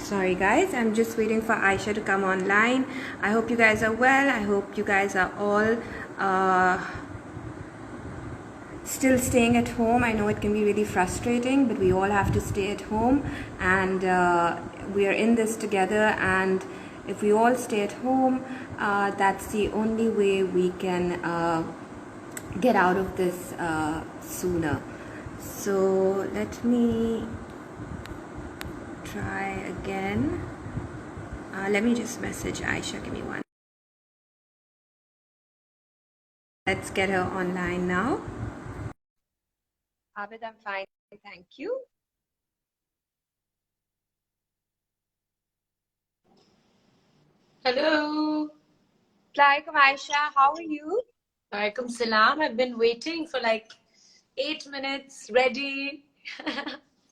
Sorry guys, I'm just waiting for Ayesha to come online. I hope you guys are well. I hope you guys are all still staying at home. I know it can be really frustrating, but we all have to stay at home, and we are in this together. And if we all stay at home, that's the only way we can get out of this sooner. So let me try again. Let me just message Ayesha. Give me one. Let's get her online now. Abid, I'm fine. Thank you. Hello. Assalamualaikum, Ayesha. How are you? Walaikum salam. I've been waiting for like 8 minutes, ready.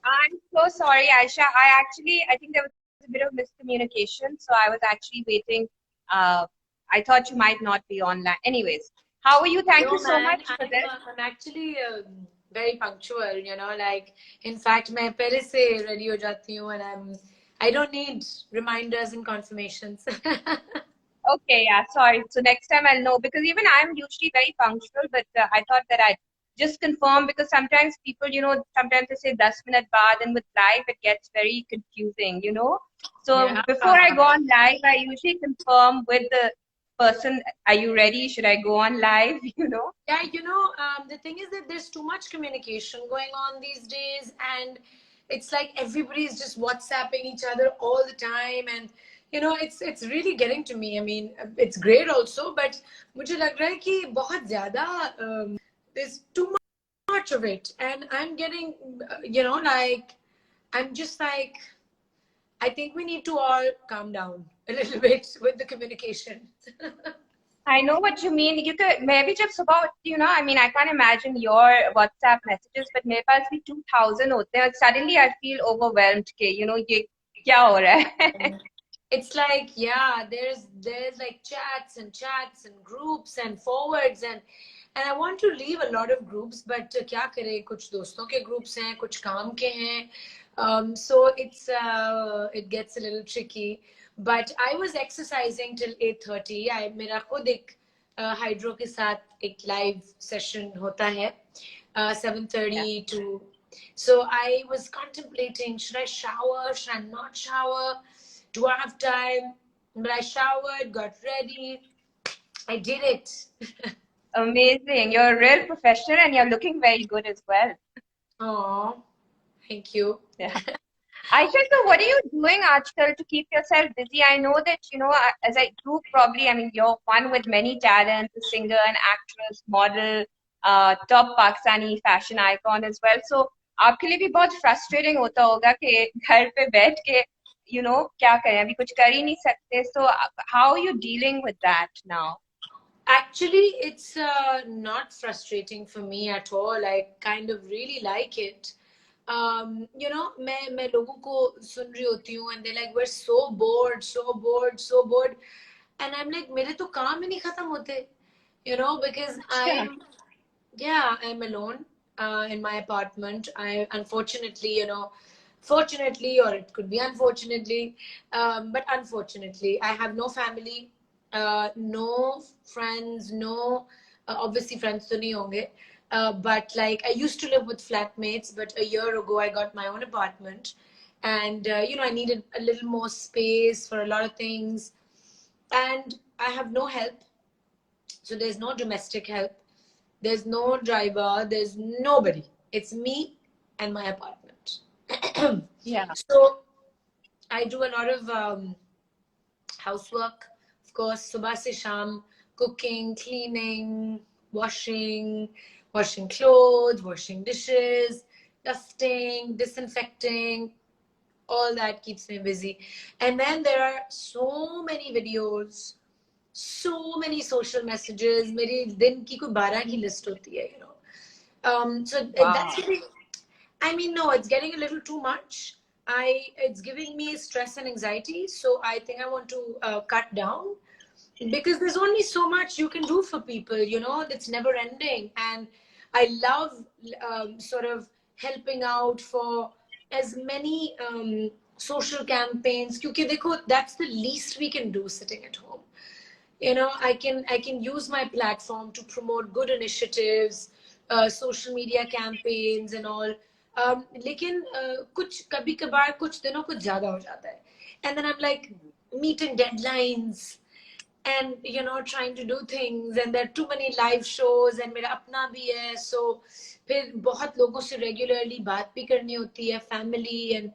I'm so sorry, Ayesha. I think there was a bit of miscommunication. So I was actually waiting. I thought you might not be online. Anyways, how are you? Thank you No, so man, much for this. I'm actually very punctual, like, in fact, मैं पहले से ready हो जाती हूँ and I don't need reminders and confirmations. Okay, yeah, sorry. So next time I'll know because even I'm usually very punctual, but I thought that I'd just confirm because sometimes people, sometimes they say 10 minute baad and with live it gets very confusing. So Yeah. before I go on live, I usually confirm with the person, are you ready? Should I go on live? Yeah, the thing is that there's too much communication going on these days, and it's like everybody's just WhatsApping each other all the time, and it's really getting to me. I mean, it's great also, but मुझे लग रहा है कि बहुत ज़्यादा there's too much of it, and I'm getting, like, I'm just like, I think we need to all calm down a little bit with the communication. I know what you mean. Maybe just about, I mean, I can't imagine your WhatsApp messages, but मेरे पास भी 2000 होते हैं. Suddenly I feel overwhelmed के, ये क्या हो रहा है? It's like, yeah, there's like chats and groups and forwards, and I want to leave a lot of groups, but क्या करें, कुछ दोस्तों के groups हैं, कुछ काम के हैं. So it gets a little tricky, but I was exercising till 8:30. मेरा खुद एक हाइड्रो के साथ एक लाइव सेशन होता है 7:30 Yeah. to. So I was contemplating, should I shower, should I not shower, do I have time? But I showered, got ready, I did it. Amazing. You're a real professional and you're looking very good as well. Oh, thank you. Yeah. Aisha, so what are you doing aajkal to keep yourself busy? I know that, as a group, probably, I mean, you're one with many talents, a singer, an actress, model, top Pakistani fashion icon as well. So, आपके लिए भी बहुत frustrating होता होगा कि घर पे बैठ के, क्या करें, अभी कुछ कर ही नहीं सकते. So, how are you dealing with that now? Actually, it's not frustrating for me at all. I kind of really like it. मैं लोगों को सुन रही होती हूँ and they're like, we're so bored, so bored, so bored. And I'm like, मेरे तो काम ही नहीं खत्म होते. Because Yeah. I'm alone in my apartment. I unfortunately, fortunately, or it could be unfortunately, but unfortunately, I have no family, no friends, no, obviously friends to nahi honge. But like, I used to live with flatmates, but a year ago I got my own apartment, and I needed a little more space for a lot of things, and I have no help. So there's no domestic help, there's no driver, there's nobody. It's me and my apartment. Yeah. So I do a lot of housework, of course, subah se sham, cooking, cleaning, washing clothes, washing dishes, dusting, disinfecting. All that keeps me busy. And then there are so many videos, so many social messages. मेरी दिन की कोई 12 की list होती है, So Wow. that's really, I mean, no, it's getting a little too much. It's giving me stress and anxiety. So I think I want to cut down, because there's only so much you can do for people, it's never ending. And I love sort of helping out for as many social campaigns, क्योंकि देखो, that's the least we can do sitting at home. You know, I can use my platform to promote good initiatives, social media campaigns and all. लेकिन कुछ कभी कभार कुछ दिनों कुछ ज्यादा हो जाता है, and then I'm like meeting deadlines and trying to do things, and there are too many live shows, and मेरा अपना भी है, so फिर बहुत लोगों से regularly बात भी करनी होती है, family, and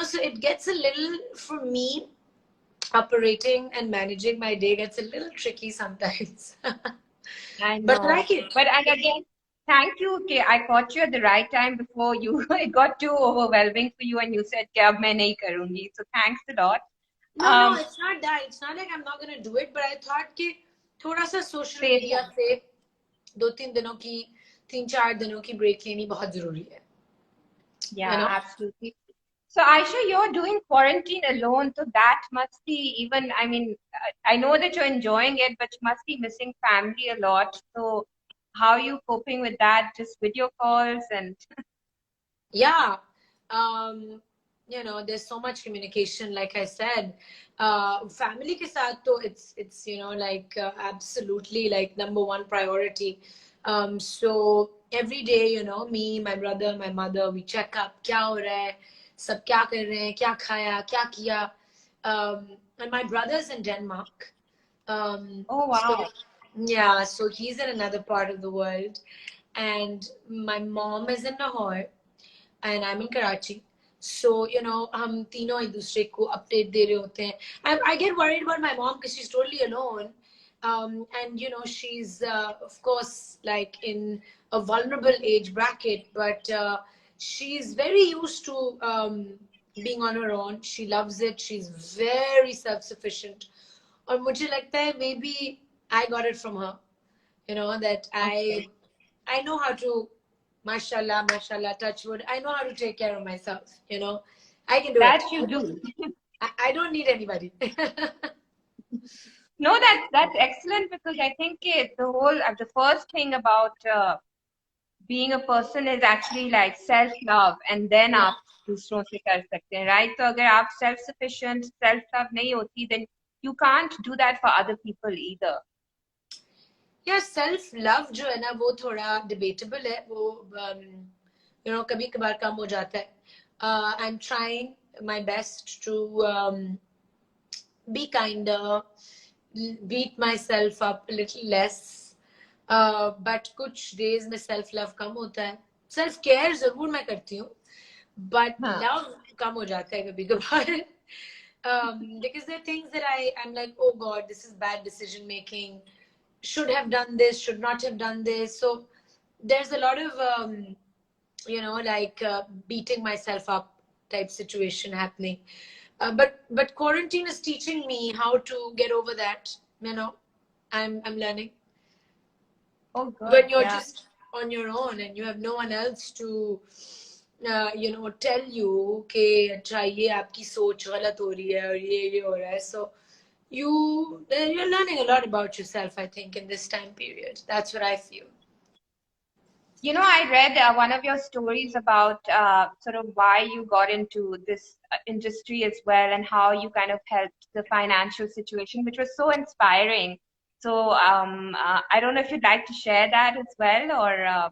so it gets a little, for me, operating and managing my day gets a little tricky sometimes. I But I know. like it. But and again, thank you. Okay, I caught you at the right time before you it got too overwhelming for you and you said कि अब मैं नहीं करूँगी. So thanks a lot. No, Um, it's not that. It's not like I'm not gonna do it, but I thought कि थोड़ा सा social Say media से 2-3 दिनों की, 3-4 दिनों की break लेनी बहुत जरूरी है. You yeah, know? absolutely. So Aisha, you're doing quarantine alone, so that must be even, I mean, I know that you're enjoying it, but you must be missing family a lot. So how are you coping with that? Just video calls and Yeah. Um, there's so much communication, like I said. Family ke saath to it's like absolutely like number one priority. So every day, me, my brother, my mother, we check up, kya ho raha hai, sab kya kar rahe hain, kya khaya, kya kiya. And my brother's in Denmark. oh So wow. yeah, so he's in another part of the world, and my mom is in Lahore and I'm in Karachi. So, हम तीनों एक दूसरे को update दे रहे होते हैं. I get worried about my mom because she's totally alone. And, she's, of course, like in a vulnerable age bracket, but she's very used to being on her own. She loves it. She's very self-sufficient. और मुझे लगता है maybe I got it from her, that Okay. I know how to, mashallah, mashallah, touch wood. I know how to take care of myself. I can do it. That you do. I don't need anybody. No, that's excellent because I think the whole the first thing about being a person is actually like self love and then Yeah. आप दूसरों से कर सकते हैं, right? तो अगर आप self sufficient self love नहीं होती, then you can't do that for other people either. Yeah, self love जो है ना वो थोड़ा debatable है, वो कभी कभार कम हो जाता है. I'm trying my best to be kinder, beat myself up a little less. But कुछ days में self love कम होता है. Self care जरूर मैं करती हूँ, but हाँ. love कम हो जाता है कभी कभार. Because there are things that I'm like, oh God, this is bad decision making. Should have done this, should not have done this. So there's a lot of like beating myself up type situation happening. But quarantine is teaching me how to get over that. I'm learning. Oh, good. When you're Yeah. just on your own and you have no one else to tell you कि अच्छा ये आपकी सोच गलत हो रही है और ये हो रहा है. So you're learning a lot about yourself, I think, in this time period. That's what I feel. You know, I read one of your stories about sort of why you got into this industry as well and how you kind of helped the financial situation, which was so inspiring. So I don't know if you'd like to share that as well or.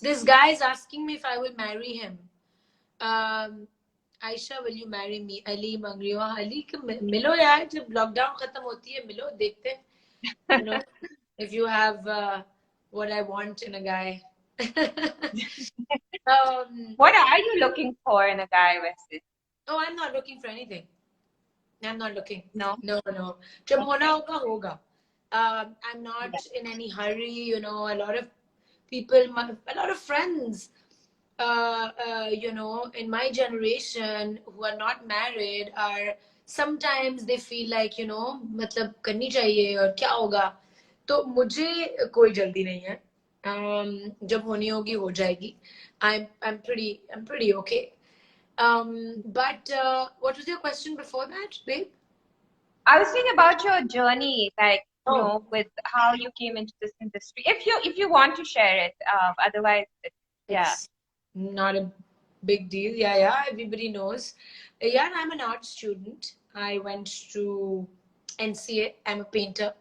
This guy is asking me if I will marry him. Aisha, will you marry me? Ali मांग रही हो. Ali मिलो यार, जब lockdown खत्म होती है मिलो, देखते हैं. If you have what I want in a guy. What are you looking for in a guy, Wesley? Oh, I'm not looking for anything. I'm not looking. No? No, no. जब होना Okay. होगा होगा. I'm Yeah. not in any hurry. A lot of people, a lot of friends, in my generation who are not married are sometimes they feel like, मतलब करनी चाहिए और क्या होगा. तो मुझे कोई जल्दी नहीं है. जब होनी होगी हो जाएगी. I'm pretty okay. But what was your question before that, babe? I was thinking about your journey, like, Oh, with how you came into this industry. If you want to share it, otherwise, yeah. it's not a Big deal. Yeah, yeah. Everybody knows. Yeah, I'm an art student. I went to NCA. I'm a painter.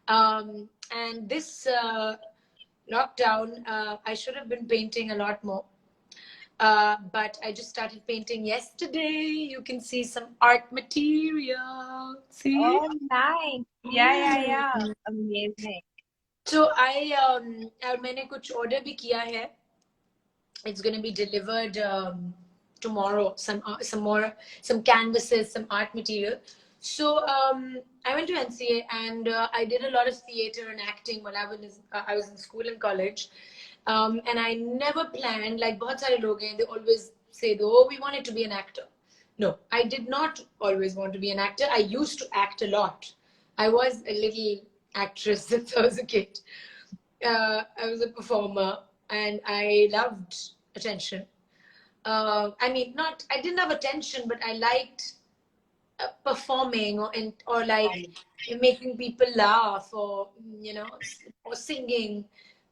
And this lockdown, I should have been painting a lot more. But I just started painting yesterday. You can see some art material. See? Oh, nice. Yeah, yeah, yeah. Mm. Amazing. So और मैंने कुछ order भी किया है. It's going to be delivered tomorrow. Some canvases, some art material. So I went to NCA and I did a lot of theater and acting while I was in school and college. And I never planned, like बहुत सारे लोग हैं, they always say, oh, we wanted to be an actor. No, I did not always want to be an actor. I used to act a lot. I was a little actress since I was a kid. I was a performer and I loved attention. I mean, not, I didn't have attention, but I liked performing or like making people laugh or, you know, or singing.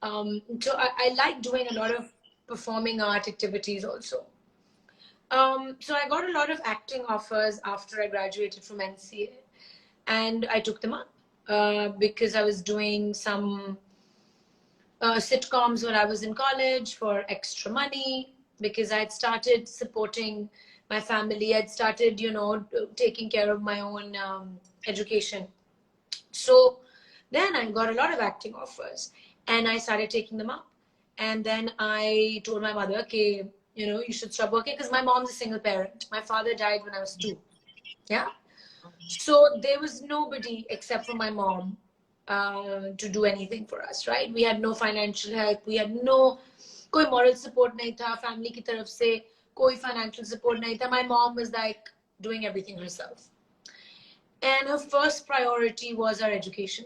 So I like doing a lot of performing art activities also. So I got a lot of acting offers after I graduated from NCA, and I took them up because I was doing some sitcoms when I was in college for extra money because I'd started supporting my family. I'd started, you know, taking care of my own education. So then I got a lot of acting offers and I started taking them up. And then I told my mother, okay, you know, you should stop working because my mom's a single parent. My father died when I was 2. Yeah. So there was nobody except for my mom to do anything for us, right? We had no financial help. We had no कोई moral support नहीं था family की तरफ से कोई financial support नहीं था. My mom was like doing everything herself, and her first priority was our education.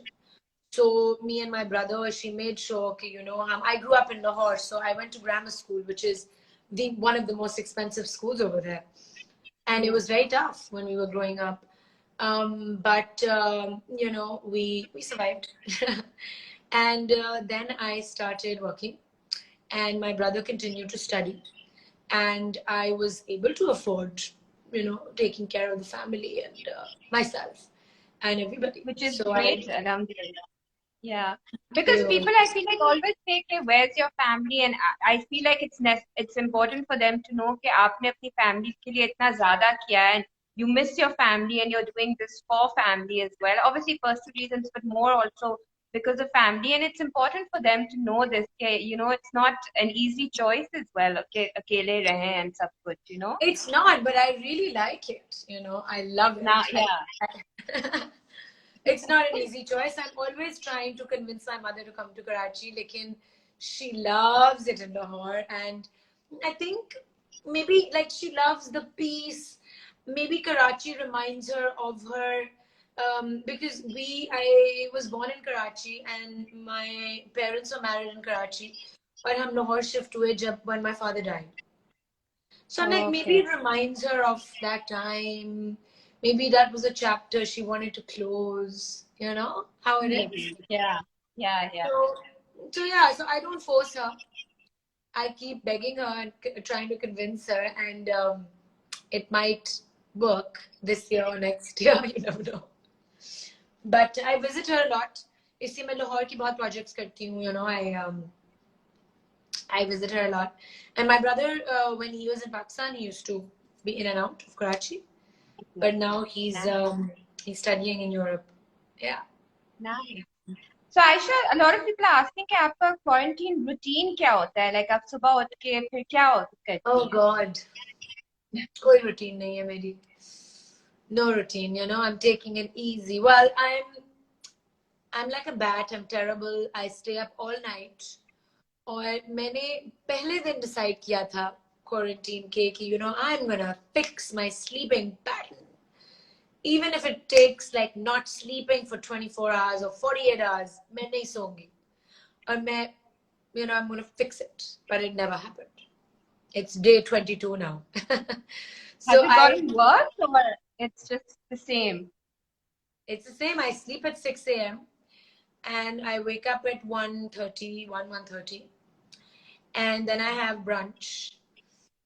So me and my brother, she made sure, okay, you know, I grew up in Lahore, so I went to grammar school, which is the one of the most expensive schools over there, and it was very tough when we were growing up. But you know, we survived, and then I started working, and my brother continued to study, and I was able to afford, you know, taking care of the family and myself and everybody. Which is So great, I Alhamdulillah. Yeah, because feel people, I feel like always say, "Okay, where's your family?" And I feel like it's important for them to know कि आपने अपनी family के लिए इतना ज़्यादा किया है, and you miss your family, and you're doing this for family as well. Obviously, personal reasons, but more also because of family, and it's important for them to know this. कि, you know, it's not an easy choice as well. Okay, अकेले रहें and सब कुछ, you know. it's not, but I really like it. You know, I love Now, it. yeah. It's not an easy choice. I'm always trying to convince my mother to come to Karachi, lekin she loves it in Lahore. And I think maybe like she loves the peace. Maybe Karachi reminds her of her because I was born in Karachi and my parents were married in Karachi. But हम Lahore shift हुए जब when my father died. So I'm like, maybe Okay. it reminds her of that time. Maybe that was a chapter she wanted to close. You know how it is. Maybe. Yeah. Yeah. Yeah. So, so yeah. So I don't force her. I keep begging her and trying to convince her, and it might work this year or next year. You never know. But I visit her a lot. इसलिए मैं लाहौर की बहुत projects करती हूँ. You know, I visit her a lot. And my brother, when he was in Pakistan, he used to be in and out of Karachi. But now he's studying in Europe. Yeah. Nice. So Aisha, a lot of people are asking कि आपका quarantine routine क्या होता है? Like आप सुबह उठ के फिर क्या करती Oh हैं? God. कोई routine नहीं है मेरी. No routine, you know. I'm taking it easy. Well, I'm like a bat. I'm terrible. I stay up all night. और मैंने पहले दिन decide किया था quarantine के कि you know I'm gonna fix my sleeping pattern. Even if it takes like not sleeping for 24 hours or 48 hours, मैं नहीं सोऊंगी. और मैं, you know, I'm gonna fix it. But it never happened. It's day 22 now. Has So it gotten worse or it's just the same? it's the same. I sleep at 6 a.m. and I wake up at 1:30, 1:30. And then I have brunch.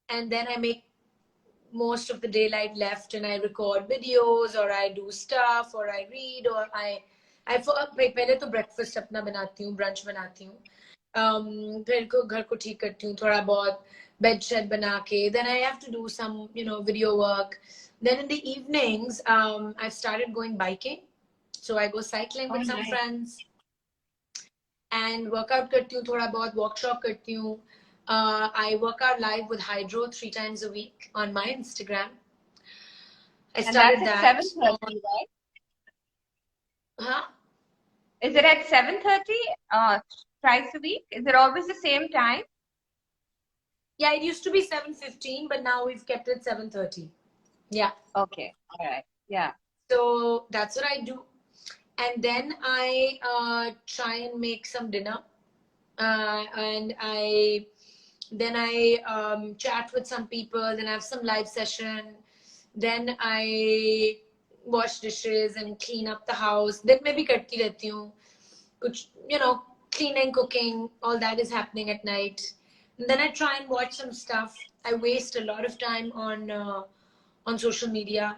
and then I make most of the daylight left and I record videos or I do stuff or I read or I पहले तो breakfast अपना बनाती हूँ, brunch बनाती हूँ, फिर को घर को ठीक करती हूँ थोड़ा बहुत, bed shed बना के, then I have to do some video work. Then in the evenings I've started going biking, so I go cycling Oh, with some nice. friends and workout करती हूँ थोड़ा बहुत, workshop करती हूँ. I work out live with Hydro 3 times a week on my Instagram. I And that's started at that on, 7:30, right? huh? Is it at 7:30 twice a week? Is it always the same time? Yeah, it used to be 7:15, but now we've kept it 7:30. Yeah. Okay. All right. Yeah. So that's what I do. And then I try and make some dinner. And I chat with some people, then I have some live session. Then I wash dishes and clean up the house. Then मैं भी करती रहती हूँ कुछ, cleaning, cooking, all that is happening at night. And then I try and watch some stuff. I waste a lot of time on social media.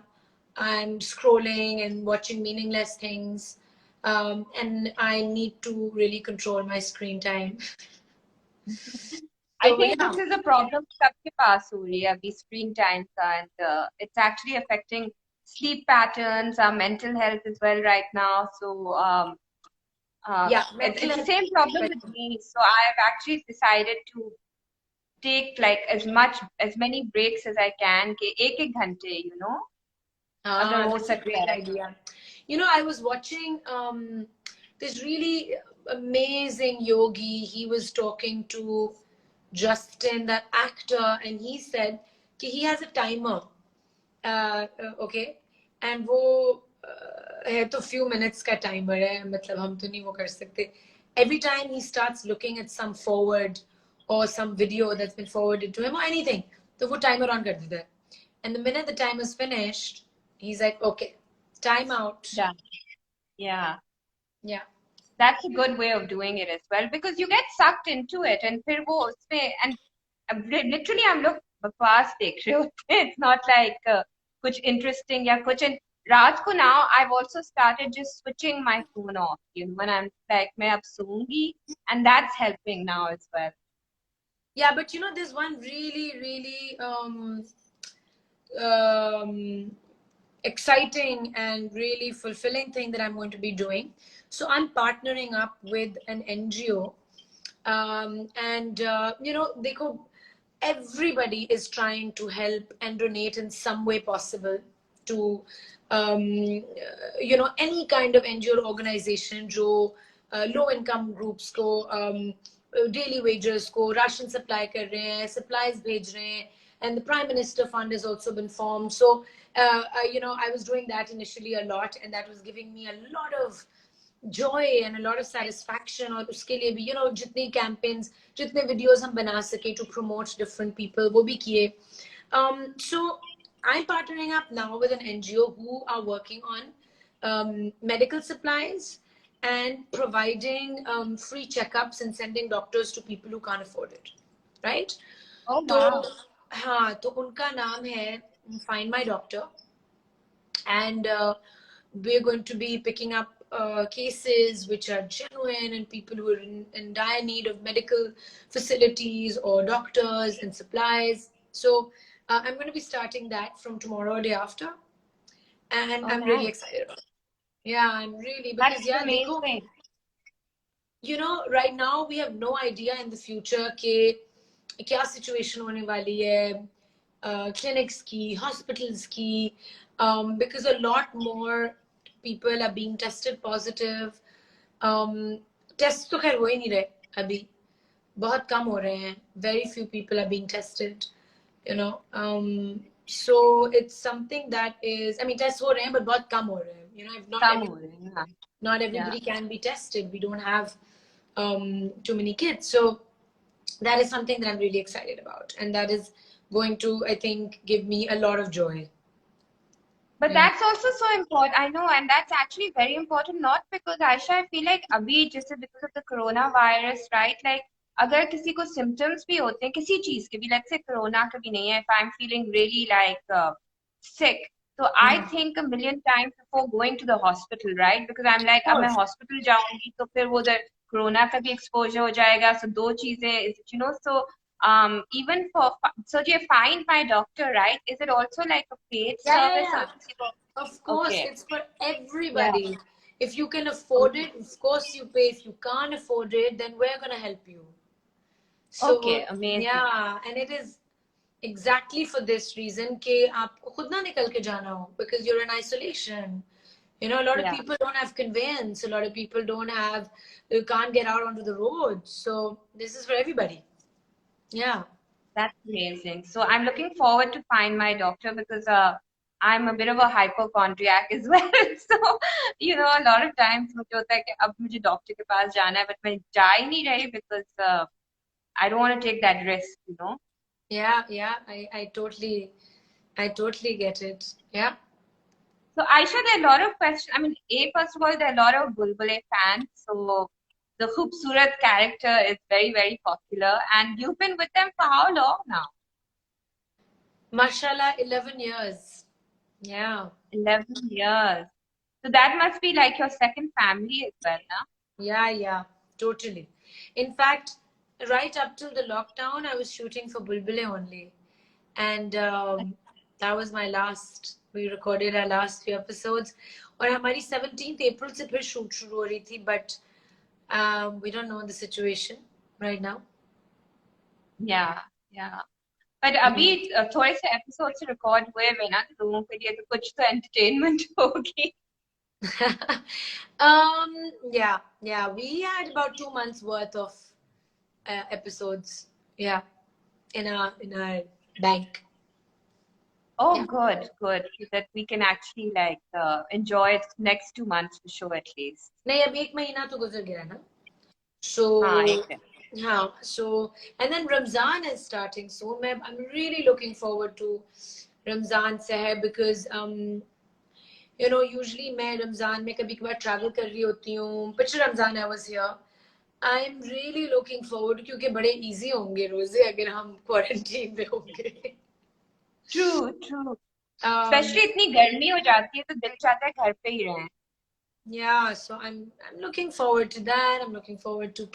I'm scrolling and watching meaningless things. And I need to really control my screen time. I So think yeah. this is a problem सबके पास हो रही है अभी screen time का, and it's actually affecting sleep patterns, our mental health as well right now. So Yeah, mental it's the health. same problem with me. So I've actually decided to take like as many breaks as I can के एक एक घंटे, अगर Ah, हो that's a सकता great है. idea. I was watching this really amazing yogi. He was talking to Justin, that actor, and he said he has a timer. Okay, and वो है तो few minutes का timer है, मतलब हम तो नहीं वो कर सकते. Every time he starts looking at some forward or some video that's been forwarded to him or anything, तो वो timer on कर देता है. And the minute the time is finished, he's like, okay, time out. Done. Yeah. Yeah. That's a good way of doing it as well, because you get sucked into it and फिर वो उसमें, and literally हम लोग बकवास देख रहे होते हैं. It's not like कुछ interesting या कुछ. And रात को now I've also started just switching my phone off, when I'm like मैं अब सोऊंगी, and that's helping now as well. Yeah, but there's one really, really um, exciting and really fulfilling thing that I'm going to be doing. So I'm partnering up with an NGO, and everybody is trying to help and donate in some way possible to any kind of NGO organization जो low income groups को daily wages को ration supply कर रहे हैं, supplies भेज रहे हैं, and the Prime Minister Fund has also been formed. So I was doing that initially a lot, and that was giving me a lot of joy and a lot of satisfaction. और उसके लिए भी जितनी campaigns, जितने videos हम बना सके to promote different people, वो भी किए. So I'm partnering up now with an NGO who are working on medical supplies and providing free checkups and sending doctors to people who can't afford it, right? Oh तो wow. हाँ, तो उनका नाम है Find My Doctor, and we're going to be picking up cases which are genuine and people who are in dire need of medical facilities or doctors and supplies. So I'm going to be starting that from tomorrow or day after, and Oh I'm really nice. excited about it. Yeah, I'm really, That's because yeah, देखो, amazing. right now we have no idea in the future कि क्या situation होने वाली है, clinics की, hospitals की, because a lot more people are being tested positive. Tests तो खैर हो ही नहीं रहे अभी, बहुत कम हो रहे हैं. Very few people are being tested, so it's something that is, I mean, tests हो रहे हैं but बहुत कम हो रहे हैं. If कम हो रहे हैं, हाँ. not Yeah. everybody can be tested. We don't have too many kids. So that is something that I'm really excited about. And that is going to, I think, give me a lot of joy. But Yeah. that's also so important. I know, and that's actually very important. Not because Aisha, I feel like abhi just because of the coronavirus, right? Like अगर किसी को symptoms भी होते हैं किसी चीज के भी, लेट्स से कोरोना का भी नहीं है, if I am feeling really like sick, तो I Hmm. think a million times before going to the hospital, right? Because I'm Of like, अब मैं course. हॉस्पिटल जाऊंगी तो फिर वो उधर कोरोना का भी एक्सपोजर हो जाएगा, so दो चीजें, you know, so even for, so do you find my doctor, right? Is it also like a paid Yeah, yeah, service or yeah. किसी को? Of course, Okay, it's for yeah, everybody. If you can afford it, of course you pay. If you can't afford it, then we're gonna help you. So okay, amazing. yeah, and it is exactly for this reason कि आपको खुद ना निकल के जाना हो, because you're in isolation. You know, a lot of Yeah, people don't have conveyance. A lot of people don't have, you can't get out onto the road. So this is for everybody. Yeah. that's amazing. So I'm looking forward to find my doctor because I'm a bit of a hypochondriac as well. So you know, a lot of times मुझे होता है कि अब मुझे doctor के पास जाना है, but मैं जा ही नहीं रही because I don't want to take that risk, you know. Yeah, yeah. I totally get it. Yeah. So Aisha, there are a lot of questions. I mean, first of all, there are a lot of Bulbule fans. So the Khoobsurat character is very, very popular. And you've been with them for how long now? Mashallah, 11 years. Yeah. 11 years. So that must be like your second family as well, now. Yeah, yeah, totally. In fact, right up till the lockdown, I was shooting for Bulbule only. And that was my last. We recorded our last few episodes. और हमारी 17th April से फिर shoot शुरू हो रही थी, but we don't know the situation right now. Yeah, yeah. But Hmm. अभी थोड़े से episodes record हुए हुए ना, तो लोगों के लिए तो कुछ तो entertainment होगी. Yeah, yeah. We had about 2 months worth of episodes. Yeah, in our bank. Oh, Yeah. good, good. So that we can actually like enjoy it next 2 months for sure at least. नहीं अब एक महीना तो गुजर गया ना. So हाँ, एकदम. yeah, so and then Ramzan is starting soon. I'm really looking forward to Ramzan Sahib because you know usually मैं Ramzan में कभी कभार travel कर रही होती हूँ. पिछले Ramzan I was here. I'm really looking forward क्योंकि बड़े easy होंगे रोजे अगर हम quarantine में होंगे. True, true. um Especially इतनी गर्मी हो जाती है तो दिल चाहता है घर पे ही रहें. yeah, so I'm looking forward to that. I'm looking forward to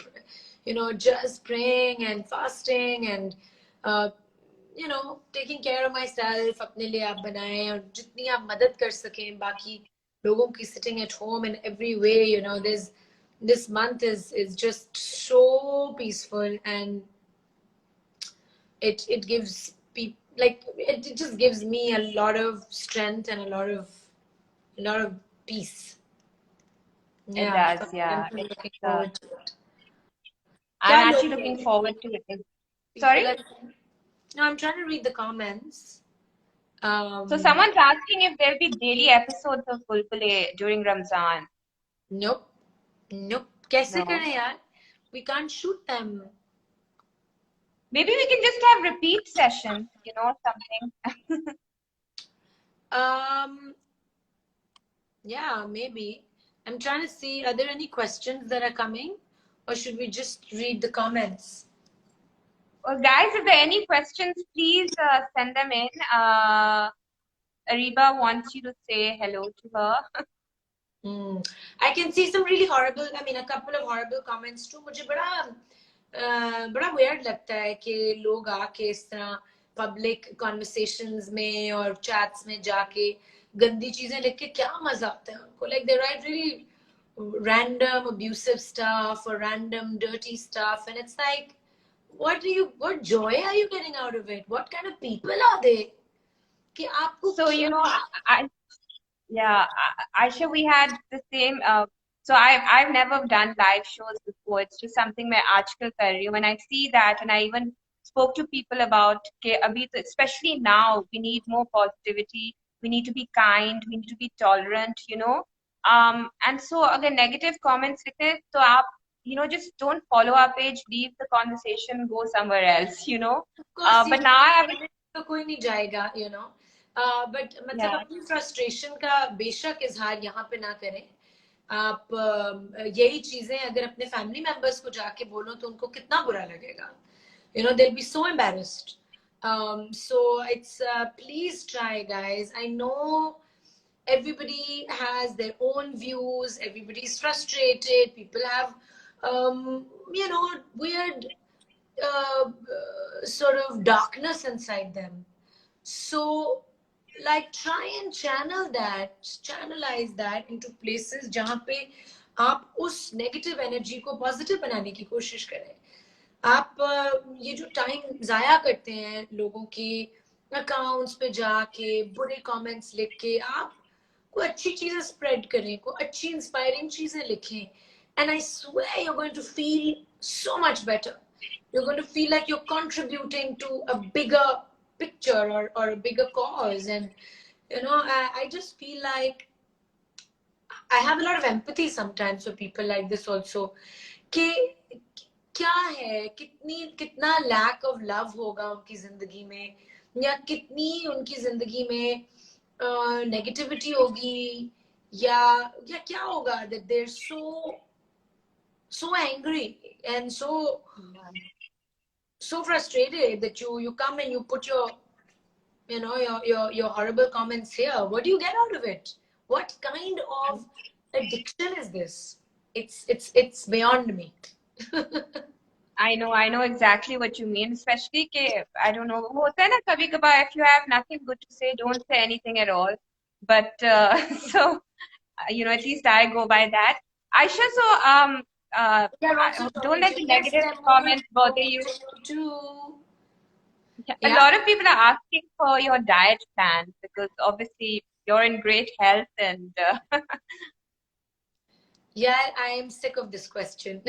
you know just praying and fasting and uh, you know taking care of myself. अपने लिए आप बनाएं और जितनी आप मदद कर सकें बाकी लोगों की sitting at home in every way. You know, this month is just so peaceful and it gives people like it just gives me a lot of strength and a lot of peace. It Yeah, so does, I'm yeah. really It's, looking forward to it. I'm क्या actually लोग looking हैं? forward to it. People Sorry? are. No, I'm trying to read the comments. So Um, someone's asking if there'll be daily episodes of Bulbule during Ramzan. nope, nope. कैसे No. करें यार? We can't shoot them. Maybe we can just have repeat sessions, you know, something. Um, yeah, maybe. I'm trying to see. Are there any questions that are coming, or should we just read the comments? Well, guys, if there are any questions, please send them in. Ariba wants you to say hello to her. I can see some really horrible. I mean, a couple of horrible comments too. मुझे बड़ा weird लगता है कि लोग आके इस तरह public conversations में और chats में जाके गंदी चीजें लिख के क्या मजा आता है उनको. Like they write really random abusive stuff or random dirty stuff, and it's like, what joy are you getting out of it? What kind of people are they? कि आपको So, you क्या. know, yeah, Aisha, we had the same. So I've never done live shows before. It's just something मैं आजकल कर रही हूँ. When I see that, and I even spoke to people about कि अभी तो, especially now, we need more positivity. We need to be kind. We need to be tolerant. You know. And so अगर negative comments लिखे तो आप, you know, just don't follow our page. Leave the conversation. Go somewhere else. You know. कोई But now I have. तो कोई नहीं जाएगा you know but मतलब Yeah. अपनी फ्रस्ट्रेशन का बेशक इजहार यहाँ पे ना करें आप यही चीजें अगर अपने फैमिली मेंबर्स को जाके बोलो तो उनको कितना बुरा लगेगा. You know, they'll be so embarrassed. So it's please try, guys. I know everybody has their own views. Everybody's frustrated. People have, you know, weird sort of darkness inside them. So, like, try and channelize that into places जहाँ पे आप उस negative energy को positive बनाने की कोशिश करें. आप ये जो टाइम जाया करते हैं लोगों के अकाउंट्स पे जाके बुरे कमेंट्स लिख के, आप कोई अच्छी चीजें स्प्रेड करें, कोई अच्छी इंस्पायरिंग चीजें लिखें, and I swear you're going to feel so much better. You're going to feel like you're contributing to a bigger picture, or a bigger cause. And you know, I just feel like I have a lot of empathy sometimes for people like this also. कि क्या है, कितना lack of love होगा उनकी जिंदगी में, या कितनी उनकी जिंदगी में नेगेटिविटी होगी, या क्या होगा, that they're so angry and so frustrated that you come and you put your, you know, your horrible comments here. What do you get out of it? What kind of addiction is this? It's beyond me. I know exactly what you mean, especially कि I don't know, होता है ना कभी कभार, if you have nothing good to say, don't say anything at all. But so you know, at least I go by that. Aisha, so They're also don't talking let to the yes, negative they're comments bother talking you. to you too. A Yeah. lot of people are asking for your diet plan because obviously you're in great health and Yeah, I am sick of this question.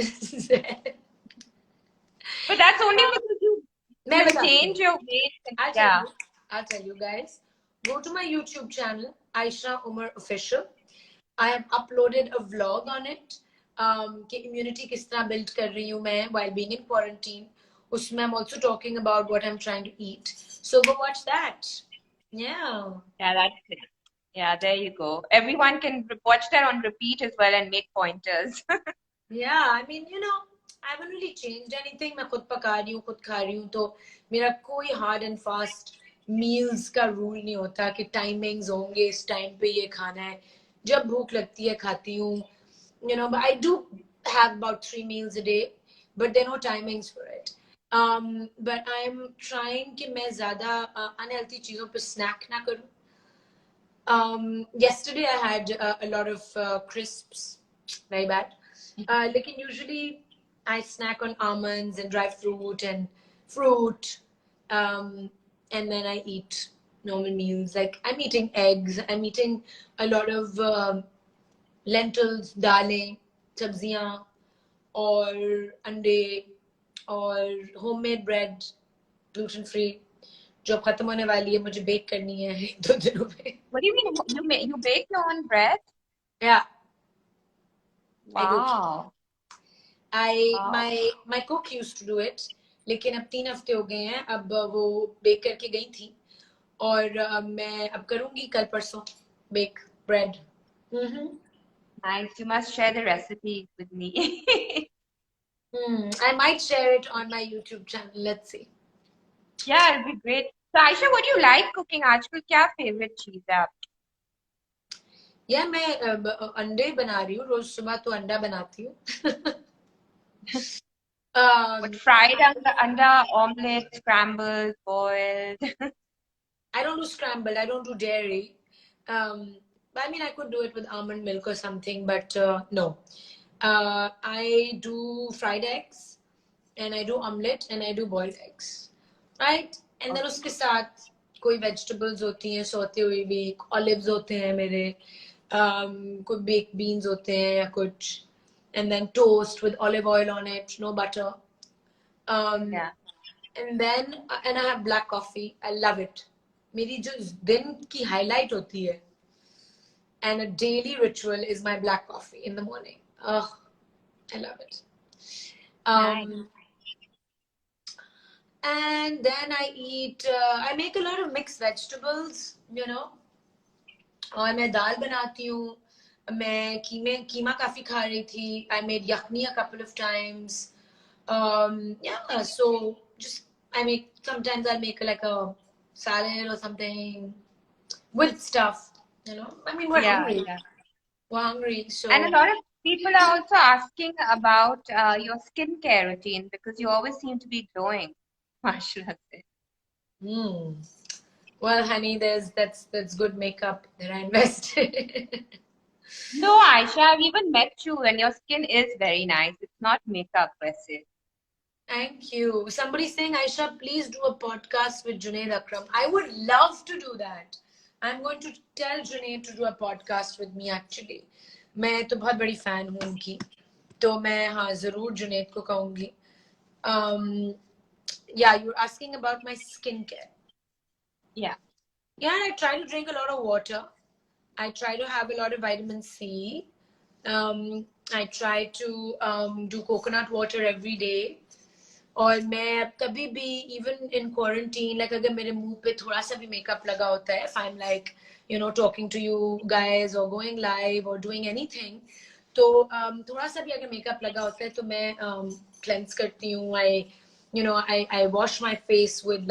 but that's only because you मैं बताती हूँ. maintained your weight and I'll tell yeah. you. I'll tell you guys. Go to my YouTube channel, Ayesha Omar Official. I have uploaded a vlog on it. कि immunity किस तरह build कर रही हूँ मैं while being in quarantine. उसमें I'm also talking about what I'm trying to eat. So go watch that. Yeah. Yeah, that's it. Yeah, there you go. Everyone can watch that on repeat as well and make pointers. Yeah, I mean, you know, I haven't really changed anything. मैं खुद पका रही हूँ, खुद खा रही हूँ, तो मेरा कोई hard and fast meals का rule नहीं होता कि timings होंगे, इस time पे ये खाना है. जब भूख लगती है खाती हूँ. You know, but I do have about 3 meals a day, but there are no timings for it. But I'm trying कि मैं ज़्यादा unhealthy चीज़ों पे snack ना करूँ. Yesterday I had a lot of crisps, very bad. Like usually I snack on almonds and dry fruit and fruit, and then I eat normal meals. Like I'm eating eggs, I'm eating a lot of lentils, daleं, sabziyan, or ande, or homemade bread, gluten free. जो अब खत्म होने वाली है, मुझे bake करनी है 1-2 दिनों में. What do you mean you bake your own bread? Yeah, I do. Wow. Wow. My cook used to do it, लेकिन अब 3 हफ्ते हो गए हैं. अब वो बेक करके गई थी, और मैं अब करूंगी कल परसों bake bread. Nice. You must share the recipe with me. I might share it on my YouTube channel. Let's see. Yeah, it'll be great. So Aisha, what do you like cooking? आजकल क्या favorite चीज है आपकी? Yeah, मैं अंडे बना रही हूँ. रोज सुबह तो अंडा बनाती हूँ. What fried anda, omelette, scrambled, boiled? I don't do scrambled. I don't do dairy. But I mean, I could do it with almond milk or something, but no. I do fried eggs, and I do omelette, and I do boiled eggs, right? And then उसके साथ कोई vegetables होती हैं सोते हुए भी, olives होते हैं मेरे, कोई baked beans होते हैं या कुछ, and then toast with olive oil on it, no butter. Yeah. And I have black coffee. I love it. मेरी जो दिन की highlight होती है, and a daily ritual is my black coffee in the morning. Oh, I love it. Nice. And then I make a lot of mixed vegetables, you know. और मैं दाल बनाती हूँ. मैं कीमा काफी खा रही थी. I made yakhni a couple of times. Yeah, so just sometimes I'll make like a salad or something with stuff. I mean, we're Yeah, hungry. yeah. We're hungry, And a so lot of people are also asking about your skincare routine because you always seem to be glowing. Mashallah. hmm. Well, honey, that's good makeup that I invested. No, Aisha, I've even met you and your skin is very nice. It's not makeup, per se. Thank you. Somebody's saying, Aisha, please do a podcast with Junaid Akram. I would love to do that. I'm going to tell Junaid to do a podcast with me actually. मैं तो बहुत बड़ी fan हूँ उनकी, तो मैं हाँ जरूर जुनैद को कहूँगी. Yeah, you're asking about my skincare. Yeah. Yeah, I try to drink a lot of water. I try to have a lot of vitamin C. I try to do coconut water every day. और मैं अब कभी भी even in quarantine like अगर मेरे मुंह पे थोड़ा सा भी मेकअप लगा होता है, if I am like talking to you guys और गोइंग लाइव और डूइंग एनीथिंग, तो थोड़ा सा भी अगर मेकअप लगा होता है तो मैं क्लेंस करती हूँ. I wash my face with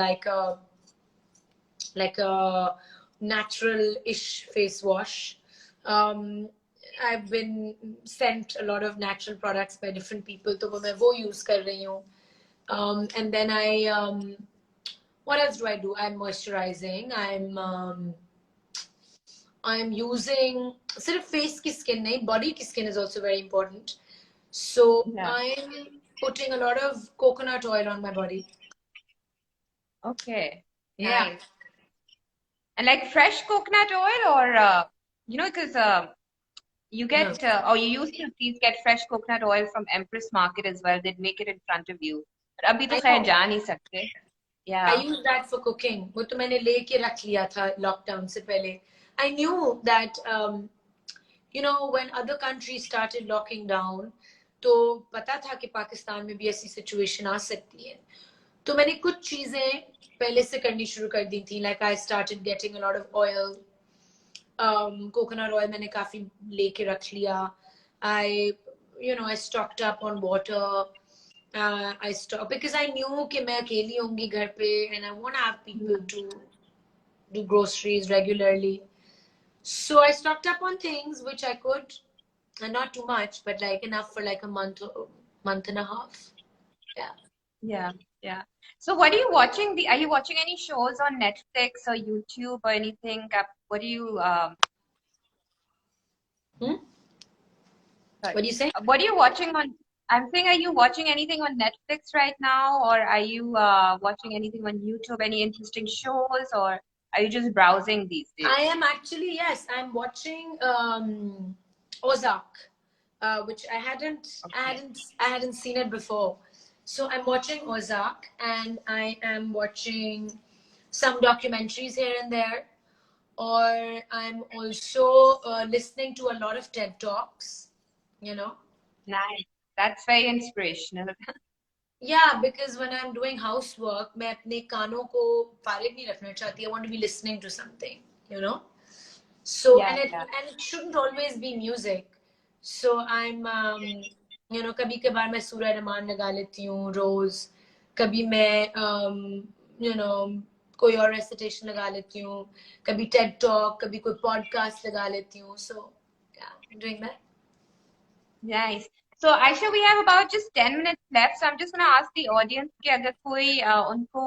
like a natural-ish face wash. I've been sent a lot of natural products by different people, तो मैं वो use कर रही हूँ. And then what else do I do? I'm moisturizing. I'm using सिर्फ face की skin नहीं, body की skin is also very important. So Yeah. I'm putting a lot of coconut oil on my body. Okay. Yeah. Nice. And like fresh coconut oil or, because you No. get, or you used to please get fresh coconut oil from Empress Market as well. They'd make it in front of you. But abhi to I khair know. जा नहीं सकते. I Yeah. use that for cooking. वो तो मैंने लेके रख लिया था lockdown से पहले. I knew that when other countries started locking down, तो पता था कि पाकिस्तान में भी ऐसी situation आ सकती है. तो मैंने कुछ चीजें पहले से करनी शुरू कर दी थी. Like I started getting a lot of oil. Coconut oil मैंने काफी लेके रख लिया. I stocked up on water. I stopped because I knew कि मैं अकेली होंगी घर पे and I want to have people to do groceries regularly. So I stocked up on things which I could, and not too much, but like enough for like a month and a half. Yeah. Yeah. Yeah. So what are you watching? Are you watching any shows on Netflix or YouTube or anything? What do you Hmm? sorry. What do you say? What are you watching on? I'm saying, are you watching anything on Netflix right now, or are you watching anything on YouTube? Any interesting shows, or are you just browsing these days? I am actually, yes, I'm watching Ozark, which Okay. I hadn't seen it before. So I'm watching Ozark, and I am watching some documentaries here and there. Or I'm also listening to a lot of TED Talks, you know. Nice. That's very inspirational. Yeah, because when I'm doing housework, मैं अपने कानों को फारिग नहीं रखना चाहती. I want to be listening to something, you know. So Yeah, yeah. and it shouldn't always be music. So I'm कभी कभार मैं सूरह रहमान लगा लेती हूँ रोज. कभी मैं कोई और रेसिटेशन लगा लेती हूँ. कभी TED Talk, कभी कोई podcast लगा लेती हूँ. So yeah, I'm doing that. Nice. So, Aisha, we have about just 10 minutes left. So, I'm just going to ask the audience कि अगर कोई उनको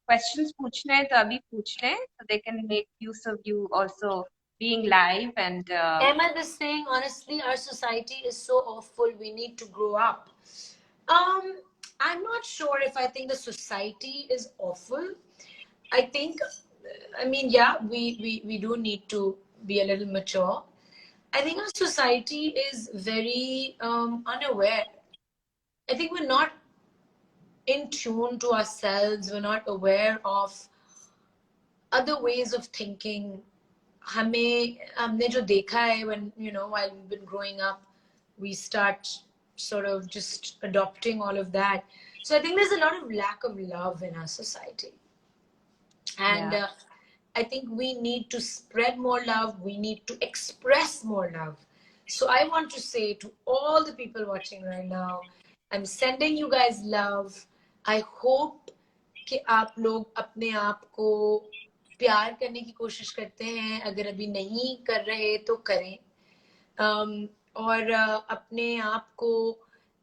questions पूछने हैं तो अभी पूछ लें, so they can make use of you also being live and Ahmed is saying, honestly, our society is so awful. We need to grow up. I'm not sure if I think the society is awful. I think, I mean, yeah, we do need to be a little mature. I think our society is very unaware. I think we're not in tune to ourselves. We're not aware of other ways of thinking. हमने जो देखा है when while we've been growing up, we start sort of just adopting all of that. So I think there's a lot of lack of love in our society, and yeah. I think we need to spread more love. We need to express more love. So I want to say to all the people watching right now, I'm sending you guys love. I hope कि आप लोग अपने आप को प्यार करने की कोशिश करते हैं. अगर अभी नहीं कर रहे तो करें. और अपने आप को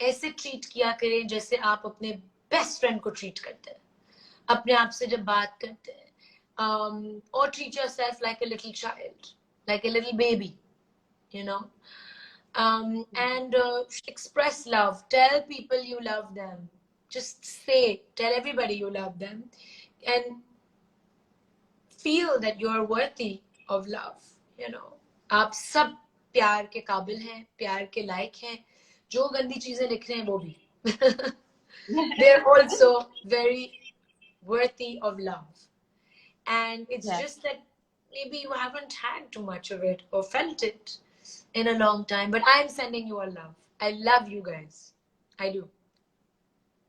ऐसे ट्रीट किया करें जैसे आप अपने बेस्ट फ्रेंड को ट्रीट करते हैं. अपने आप से जब बात करते हैं. Or treat yourself like a little child, like a little baby, you know. And express love. Tell people you love them. Just say, tell everybody you love them, and feel that you are worthy of love. You know, आप सब प्यार के काबिल हैं, प्यार के लायक हैं. जो गंदी चीजें लिख रहे हैं वो भी. They're also very worthy of love. And it's Yeah. just that maybe you haven't had too much of it or felt it in a long time. But I'm sending you all love. I love you guys. I do.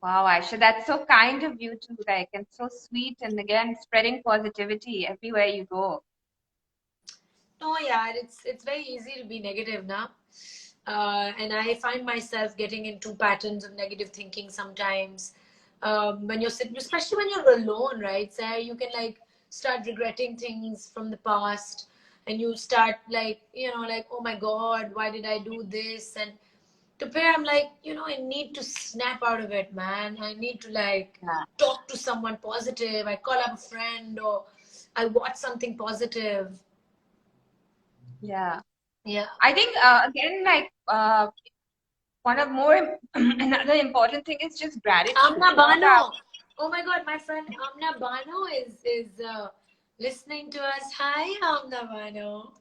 Wow, Aisha, that's so kind of you too, like, and so sweet, and again, spreading positivity everywhere you go. No, yeah, it's very easy to be negative now. And I find myself getting into patterns of negative thinking sometimes. When you're sitting, especially when you're alone, right? So you can like start regretting things from the past, and you start like, you know, like, oh my God, why did I do this? And to pair, I'm like, you know, I need to snap out of it, man. I need to like Yeah. talk to someone positive. I call up a friend, or I watch something positive. Yeah. Yeah. I think again, like one of more another important thing is just gratitude. Amna You know that. Bano. Oh my God, my friend Amna Bano is listening to us. Hi, Amna Bano.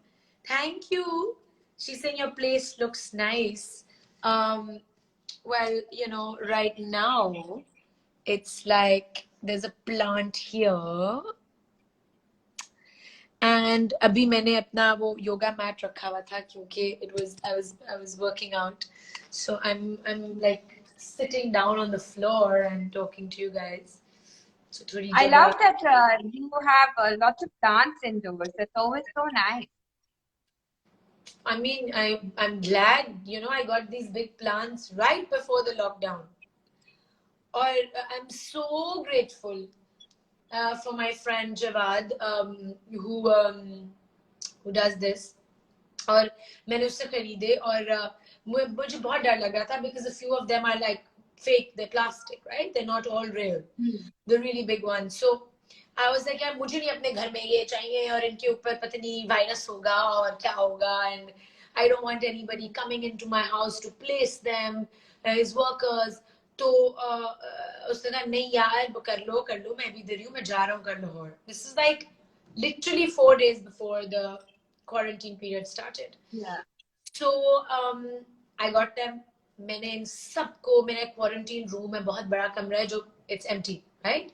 Thank you. She's saying your place looks nice. Well, you know, right now it's like there's a plant here. And अभी मैंने अपना वो yoga mat रखा हुआ था क्योंकि I was working out, so I'm like sitting down on the floor and talking to you guys. So थोड़ी I जगह. love that you have lots of plants indoors. That's always so nice. I mean, I'm glad, you know, I got these big plants right before the lockdown. Or I'm so grateful for my friend Javad, who does this. और मैंने उससे खरीदे और मुझे बहुत डर लग रहा था because a few of them are like fake, they're plastic, right? They're not all real. The really big ones. So I was like, यार मुझे नहीं अपने घर में ये चाहिए और इनके ऊपर पता नहीं वायरस होगा और क्या होगा, and I don't want anybody coming into my house to place them as workers. तो उसने कहा नहीं यार कर लो मैं भी इधर हूँ, मैं जा रहा हूँ कर लो. This is like literally 4 days before the quarantine period started. Yeah. So I got them. मैंने इन सबको, मेरा क्वारंटीन रूम है, बहुत बड़ा कमरा है जो it's empty, right?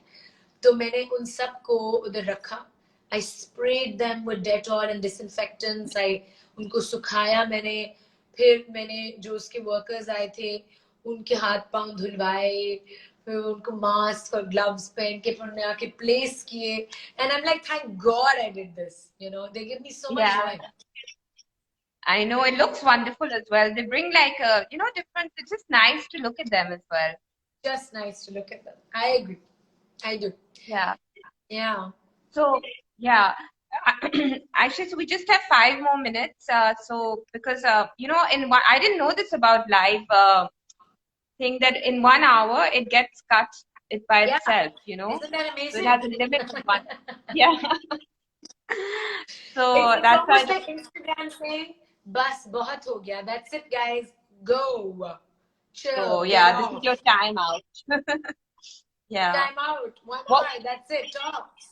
तो मैंने उन सबको उधर रखा. I sprayed them with Dettol and disinfectants. उनको सुखाया मैंने. फिर मैंने जो उसके वर्कर्स आए थे उनके हाथ पांव धुलवाए, फिर उनको मास्क और ग्लव्स पहन के फिर उन्हें आके प्लेस किए. And I'm like, thank God I did this. You know, they give me so much joy. I know it looks wonderful as well. They bring like a, you know, different. It's just nice to look at them as well. Just nice to look at them. I agree. I do. Yeah. Yeah. So yeah, actually, so we just have 5 more minutes. So because you know, in one, I didn't know this about live thing that in 1 hour it gets cut it by Yeah. itself. You know, Isn't that so amazing? it has a limit of one. Yeah. So it's that's almost why. like Instagram saying, "Bas, bahut ho gaya. That's it, guys. Go, chill, So get yeah, this is off. your time out. Yeah. Time out. 1 Well, hour. That's it. Tops."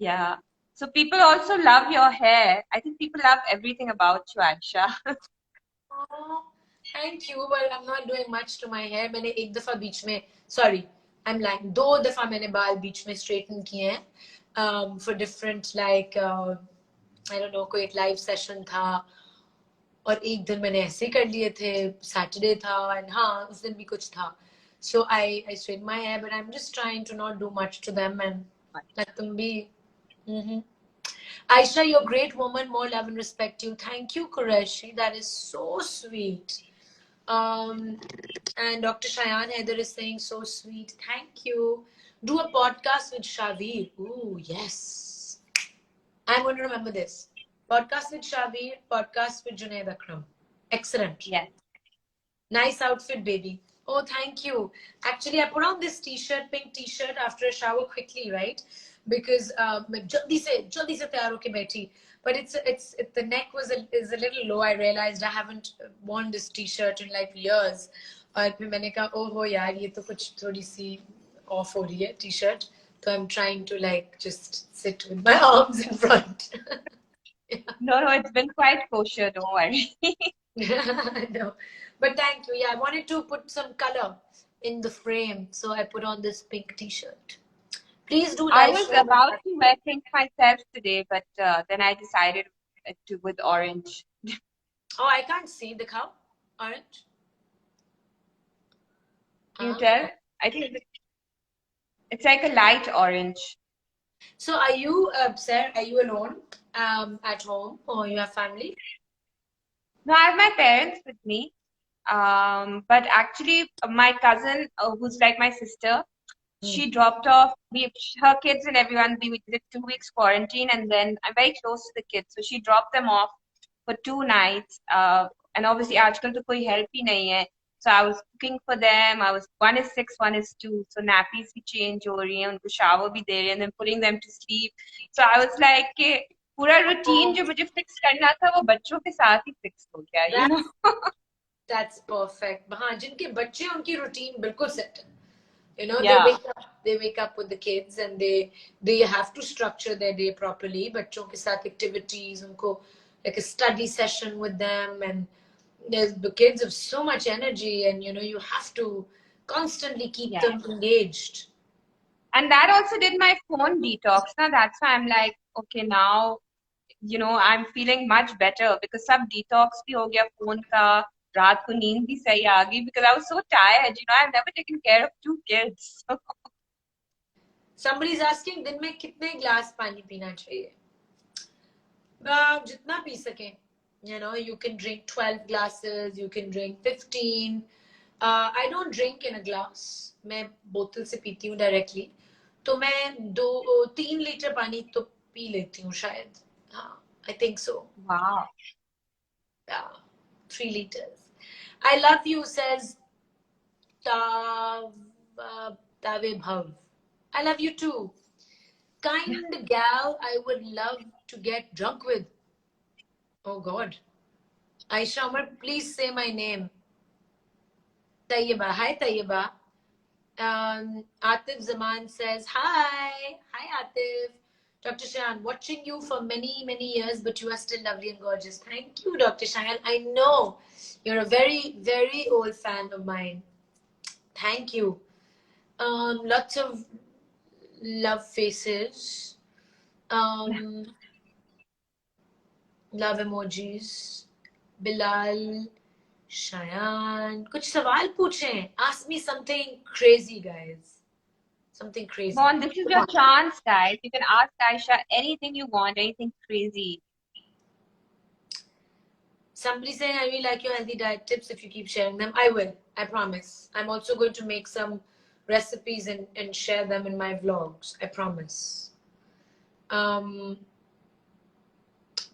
yeah. So people also love your hair. I think people love everything about you, Aisha. Oh, thank you. Well, I'm not doing much to my hair. मैंने एक दफा बीच में, sorry, I'm lying. 2 दफा मैंने बाल बीच में straighten किए हैं. For different like I don't know, कोई एक live session था और एक दिन मैंने ऐसे कर लिए थे, Saturday था, and हाँ उस दिन भी कुछ था. So I straighten my hair, but I'm just trying to not do much to them and let them be. Mm-hmm. Aisha, you're a great woman. More love and respect to you. Thank you, Qureshi. That is so sweet. Um, and Dr. Shayan Heather is saying so sweet. Thank you. Do a podcast with Shavir. Ooh, yes. I'm going to remember this. Podcast with Shavir, podcast with Junaid Akram. Excellent. Yes. Nice outfit, baby. Oh, thank you. Actually, I put on this t-shirt, pink t-shirt after a shower quickly, right? Because मैं जल्दी से तैयार होके बैठी. But the neck is a little low. I realized I haven't worn this t-shirt in like years. और फिर मैंने कहा, oh हो यार, ये तो कुछ थोड़ी सी off हो रही है t-shirt. So I'm trying to like just sit with my arms in front. No, it's been quite kosher, don't worry. No, but thank you. Yeah, I wanted to put some color in the frame, so I put on this pink t-shirt. Please do I live was share. about to wear pink myself today, but then I decided to with orange. Oh, I can't see the cow. Orange. Can you tell? I think it's like a light orange. So are you, Sarah, are you alone at home or you have family? No, I have my parents with me. But actually, my cousin, who's like my sister, she dropped off. Her kids and everyone. We did 2 weeks quarantine, and then I'm very close to the kids, so she dropped them off for 2 nights. And obviously, आजकल तो कोई help ही नहीं है. So I was cooking for them. One is 6, one is 2. So nappies भी change हो रही हैं, उनको shower भी दे रहे हैं, and then putting them to sleep. So I was like कि पूरा routine जो मुझे fix करना था वो बच्चों के साथ ही fix हो गया, you know. That's perfect. हाँ, जिनके बच्चे उनकी routine बिल्कुल set है. You know, Yeah. they wake up with the kids and they have to structure their day properly. बच्चों के साथ activities, उनको like a study session with them, and the kids have so much energy, and you know you have to constantly keep Yeah. them engaged. And that also did my phone detox. Now that's why I'm like, okay, now, you know, I'm feeling much better because सब detox भी हो गया phone का, रात को नींद भी सही आ गई because I was so tired. You know, I've never taken care of 2 kids. Somebody is asking, दिन में कितने glass पानी पीना चाहिए? जितना पी सके. You know, you can drink 12 glasses, you can drink 15. I don't drink in a glass. मैं बोतल से पीती हूँ directly. तो मैं 3 लीटर पानी तो पी लेती हूँ शायद. हाँ, I think so. Wow. Yeah, 3 liters. I love you, says Tav, Tave Bhav. I love you too. Kind gal I would love to get drunk with. Oh God. Ayesha Omar, please say my name. Tayyiba. Hi, Tayyiba. Atif Zaman says, hi. Hi, Atif. Dr. Shayan, watching you for many, many years, but you are still lovely and gorgeous. Thank you, Dr. Shayan. I know you're a very, very old fan of mine. Thank you. Lots of love faces. Love emojis. Bilal. Shayan, कुछ सवाल पूछें. Ask me something crazy, guys. Something crazy. Come on, this is your chance, guys. You can ask Aisha anything you want, anything crazy. Somebody saying, I really like your healthy diet tips. If you keep sharing them, I will. I promise. I'm also going to make some recipes and share them in my vlogs. I promise.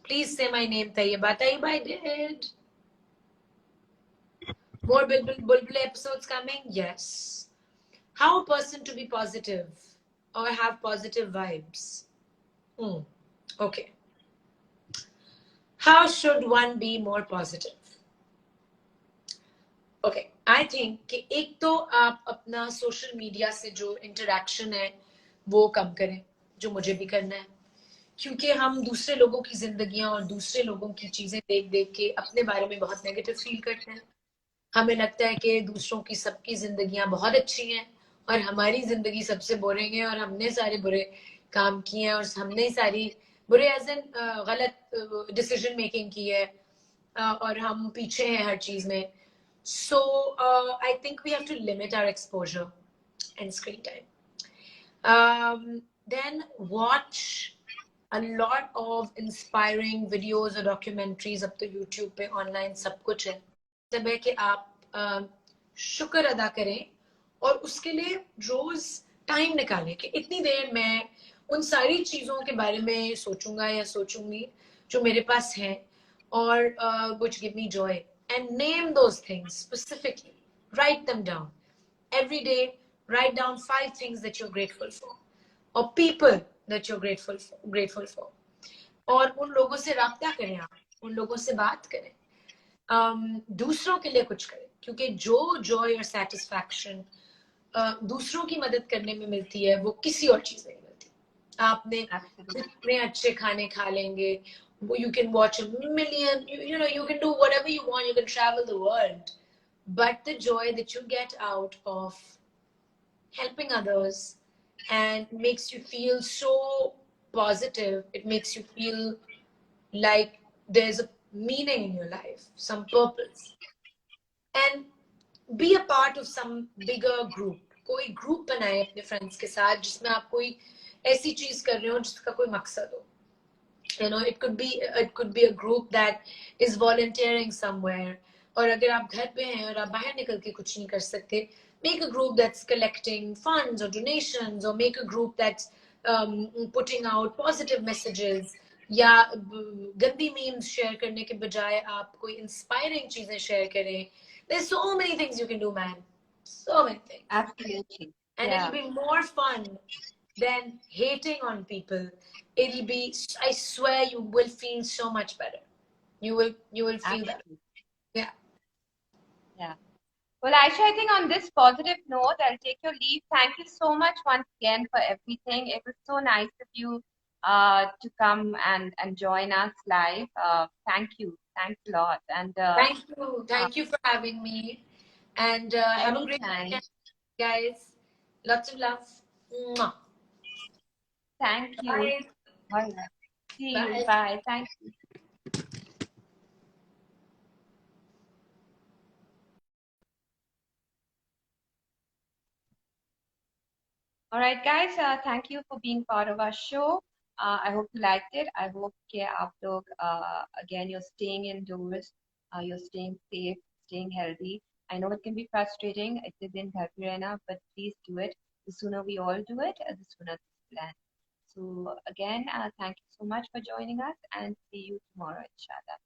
Please say my name, Tayyiba. Tayyiba, I did. More Bulbul episodes coming? Yes. How a person to be positive or have positive vibes? Okay. How should one be more positive? Okay, I think कि एक तो आप अपना social media से जो interaction है वो कम करें, जो मुझे भी करना है, क्योंकि हम दूसरे लोगों की जिंदगियां और दूसरे लोगों की चीजें देख देख के अपने बारे में बहुत नेगेटिव फील करते हैं. हमें लगता है कि दूसरों की सबकी जिंदगियां बहुत अच्छी हैं और हमारी जिंदगी सबसे बोरिंग है और हमने सारे बुरे काम किए हैं और हमने सारी बुरे एज एन गलत डिसीजन मेकिंग की है और हम पीछे हैं हर चीज में. So I think we have to limit our exposure and screen time. Then watch a lot of inspiring videos और documentaries अब तो YouTube पे online सब कुछ है. तब है कि आप शुक्र अदा करें और उसके लिए रोज टाइम निकालें कि इतनी देर मैं उन सारी चीजों के बारे में सोचूंगा या सोचूंगी जो मेरे पास हैं और which give me joy, and name those things specifically. Write them down. Every day, write down 5 things that you're grateful for, or people that you're grateful for. और उन लोगों से राब्ता करें, आप उन लोगों से बात करें, दूसरों के लिए कुछ करें, क्योंकि जो जॉय और सेटिस्फैक्शन दूसरों की मदद करने में मिलती है वो किसी और चीज नहीं मिलती. आपने इतने अच्छे खाने खा लेंगे, you can watch a million, you can do whatever you want, you can travel the world, but the joy that you get out of helping others and makes you feel so positive, it makes you feel like there's a meaning in your life, some purpose, and be a part of some bigger group. कोई group बनाए अपने friends के साथ जिसमें आप कोई ऐसी चीज कर रहे हो जिसका कोई मकसद हो. It could be a group that is volunteering somewhere. और अगर आप घर पे हैं और आप बाहर निकल के कुछ नहीं कर सकते, make a group that's collecting funds or donations, or make a group that's putting out positive messages. या गंदी memes share करने के बजाय आप कोई inspiring चीजें share करें. There's so many things you can do, man. So many things. Absolutely. And Yeah. it'll be more fun than hating on people. It'll be, I swear, you will feel so much better. You will feel that. Absolutely. Yeah. Yeah. Well, Aisha, I think on this positive note, I'll take your leave. Thank you so much once again for everything. It was so nice of you to come and join us live. Thank you. Thanks a lot. And Thank you for having me. And have a great anytime. weekend, guys. Lots of love. Mwah. Thank you. Bye. All right. See you. Bye. Bye. Thank you. All right, guys. Thank you for being part of our show. I hope you liked it. I hope कि आप लोग again you're staying indoors, you're staying safe, staying healthy. I know it can be frustrating. It didn't help you right now, but please do it. The sooner we all do it, the sooner this plan. So again, thank you so much for joining us, and see you tomorrow, inshallah.